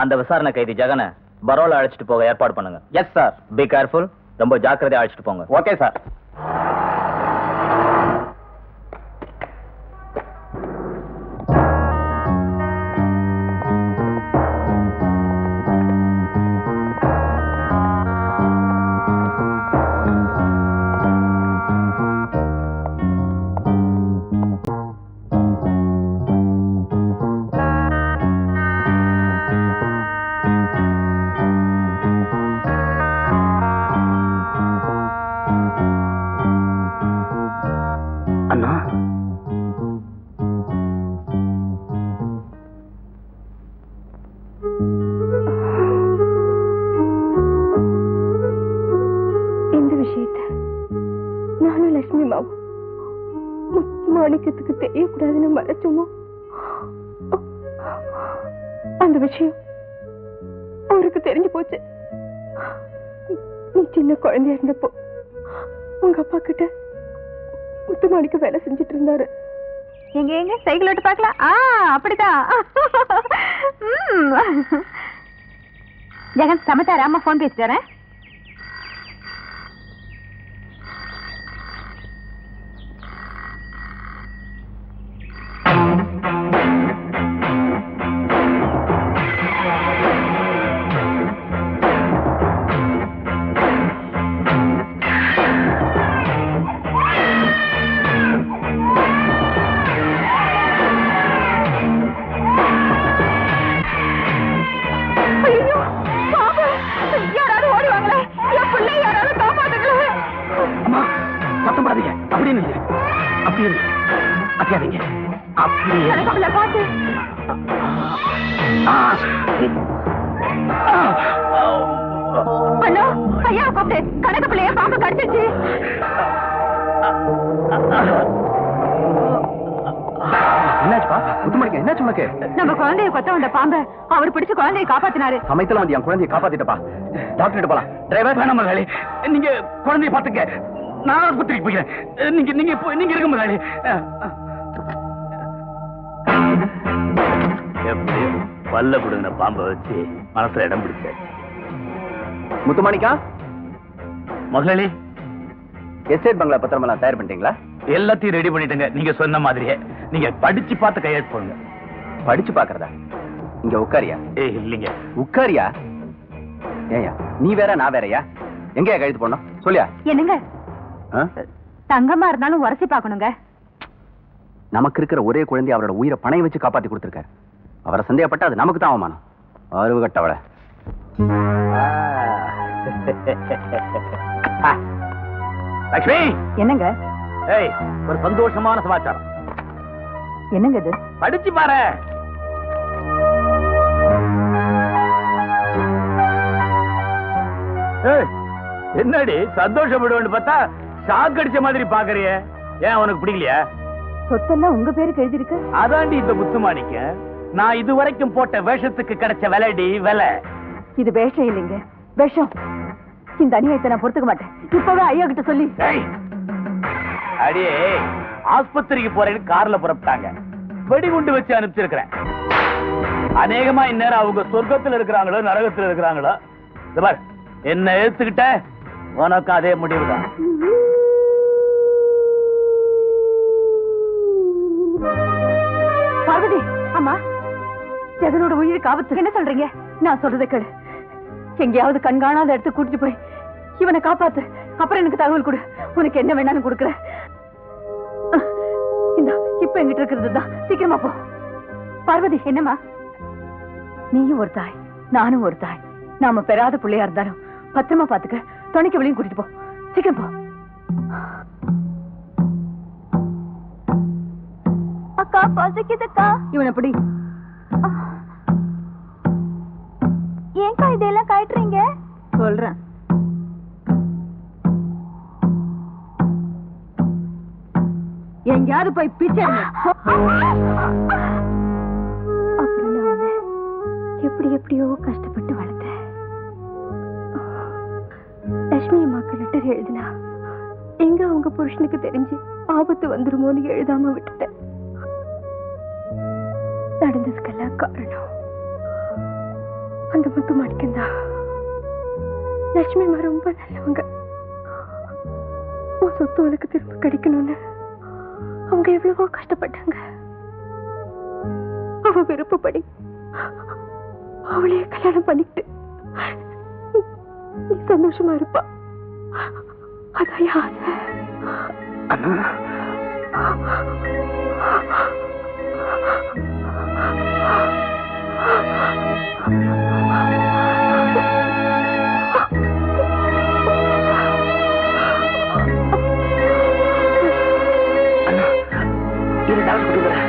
அந்த விசாரணை கைதி ஜெகனை பரோலா அழைச்சிட்டு போக ஏற்பாடு பண்ணுங்க. Yes sir. Be careful. ரொம்ப ஜாக்கிரதையா அழைச்சிட்டு போங்க. Okay sir. மாணிக்கத்துக்கு தெரியக்கூடாதுன்னு மறைச்சோமோ அந்த விஷயம் அவருக்கு தெரிஞ்சு போச்சு. நீ சின்ன குழந்தையா இருந்தப்போ உங்க அப்பா கிட்ட முத்துமாணிக்க வேலை செஞ்சுட்டு இருந்தாரு. எங்க எங்க சைக்கிள் ஓட்டு பார்க்கலாம். அப்படிதான். ஜெகன் சமத்தார அம்மா போன் பேசிட்டு நம்ம குழந்தைய கொத்த வந்த பாம்பை அவர் பிடிச்சு குழந்தைய காப்பாத்தினாரு. சமயத்துல வந்து என் குழந்தைய காப்பாத்திட்டப்பா. டாக்டர் போலாம். டிரைவர் வேணாம் முதலாளி, நீங்க குழந்தைய பாத்துக்க. நான் ஆஸ்பத்திரிக்கு போகிறேன். நீங்க இருக்க முதலாளி. எப்படி பல்ல குடுங்கின பாம்பை வச்சு மனசுல இடம் பிடிச்ச முத்துமாணிக்கா முதலாளி, எஸ்டேட் பங்களா பத்திரமெல்லாம் தயார் பண்ணிட்டீங்களா? எல்லாத்தையும் ரெடி பண்ணிட்டுங்க. நீங்க சொன்ன மாதிரியே நீங்க படிச்சு பார்த்து கையெழுத்து போடுங்க. படிச்சு பாக்குறதா? இங்க உட்காரியா? இல்லைங்க. உட்காரியா? ஏயா நீ வேற நான் வேறயா? எங்கயா கையெழுத்து போடணும் சொல்லியா? என்னங்க தங்கமா இருந்தாலும் உரசி பாக்கணுங்க. நமக்கு இருக்கிற ஒரே குழந்தை அவரோட உயிரை பணைய வச்சு காப்பாத்தி கொடுத்திருக்காரு. அவரை சந்தேகப்பட்டா அது நமக்கு தான் அவமானம். அருவு கட்டவளை. லட்சுமி. என்னங்க? ஒரு சந்தோஷமான சமாச்சாரம். என்னங்க இது? படிச்சு பாரு. என்னடி சந்தோஷப்படுவேன்னு பார்த்தா ஷாக் அடிச்ச மாதிரி பாக்குறிய? ஏன் உனக்கு பிடிக்கலையா? சொத்தெல்லாம் உங்க பேருக்கு எழுதிருக்கு. அதாண்டி இந்த முத்துமாணிக்க நான் இதுவரைக்கும் போட்ட வேஷத்துக்கு கிடைச்ச விலைடி விலை. இது வேஷம் இல்லைங்க, விஷம். இந்த அநியாயத்தை நான் பொறுத்துக்க மாட்டேன். இப்பவே ஐயா கிட்ட சொல்லி. அடியே ஆஸ்பத்திரிக்கு போறேன்னு கார்ல புறப்பட்டாங்க. வெடிகுண்டு வச்சு அனுப்பிச்சிருக்கிறேன். அநேகமா இந்நேரம் அவங்க சொர்க்கத்தில் இருக்கிறாங்களோ நரகத்தில் இருக்கிறாங்களோ. என்ன எடுத்துக்கிட்ட உனக்கு அதே முடிவுதான். பார்வதி அம்மா, ஜெகனோட உயிருக்கு ஆபத்து. என்ன சொல்றீங்க? நான் சொல்றதை கேளு. எங்கேயாவது கண்காணாத இடத்துக்கு கூட்டிட்டு போய் இவனை காப்பாத்து. அப்புறம் எனக்கு தகவல் கொடு. உனக்கு என்ன வேணாலும் கொடுக்குறேன். இப்ப எங்கிட்ட இருக்கிறது தான். சீக்கிரமா போ. பார்வதி. என்னம்மா? நீயும் ஒரு தாய், நானும் ஒரு தாய். நாம பெறாத பிள்ளையா இருந்தாலும் பத்திரமா பாத்துக்க. துணைக்கு வெளியும் கூட்டிட்டு போ. சீக்கிரம் போ. அக்கா பசிக்குதுக்கா. இவன் எப்படி? ஏன்க்கா இதெல்லாம் காட்டுறீங்க? சொல்றேன். எங்கயாவது போய் பிச்சை. அப்புறம் நான் எப்படி எப்படியோ கஷ்டப்பட்டு வளர்த்தேன். லட்சுமி அம்மாக்கு லெட்டர் எழுதினா எங்க அவங்க புருஷனுக்கு தெரிஞ்சு ஆபத்து வந்துருமோன்னு எழுதாம விட்டுட்டேன். நடந்ததுக்கெல்லாம் காரணம் அந்த முத்து மாணிக்கந்தா. லட்சுமிமா ரொம்ப நல்லவங்க. உன் சொத்து உனக்கு திரும்ப கிடைக்கணும்னு அவங்க எவ்வளவோ கஷ்டப்பட்டாங்க. அவ விருப்பப்படி அவளையே கல்யாணம் பண்ணிக்கிட்டு நீ சந்தோஷமா இருப்பா. அதான் ஆசை. இது டாக்டர் கொடுக்குறேன்.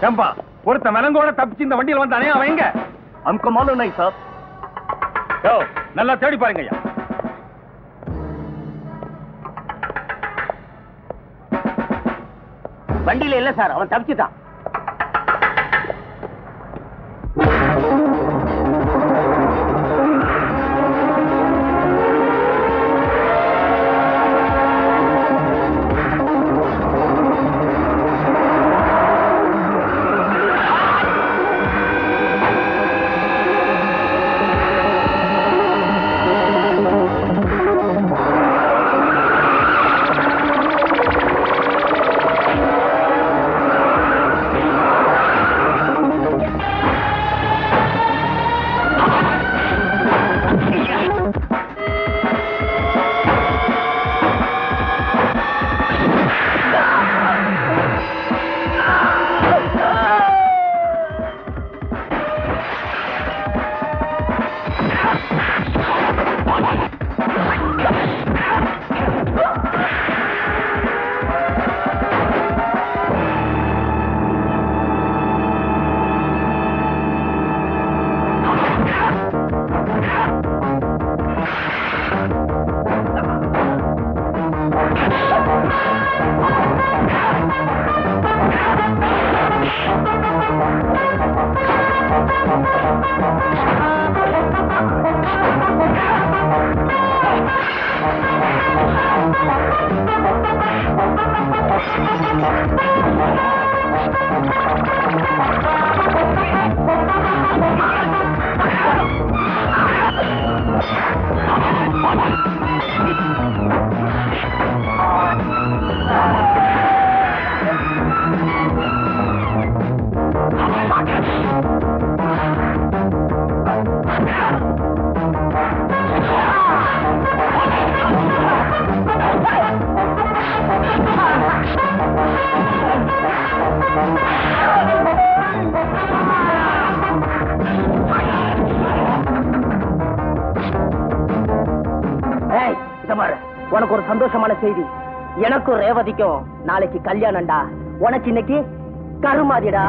ஏம்பா ஒருத்த மலங்கோட தப்பிச்சு இந்த வண்டியில் வந்தானே அவன் எங்க? हमको मालूम नहीं साहब. யோ நல்லா தேடி பாருங்க ஐயா. வண்டியில இல்ல சார், அவன் தப்பிச்சுட்டான். உனக்கு ஒரு சந்தோஷமான செய்தி. எனக்கும் ரேவதிக்கும் நாளைக்கு கல்யாணம்டா. உனக்கு இன்னைக்கு கருமாதிடா.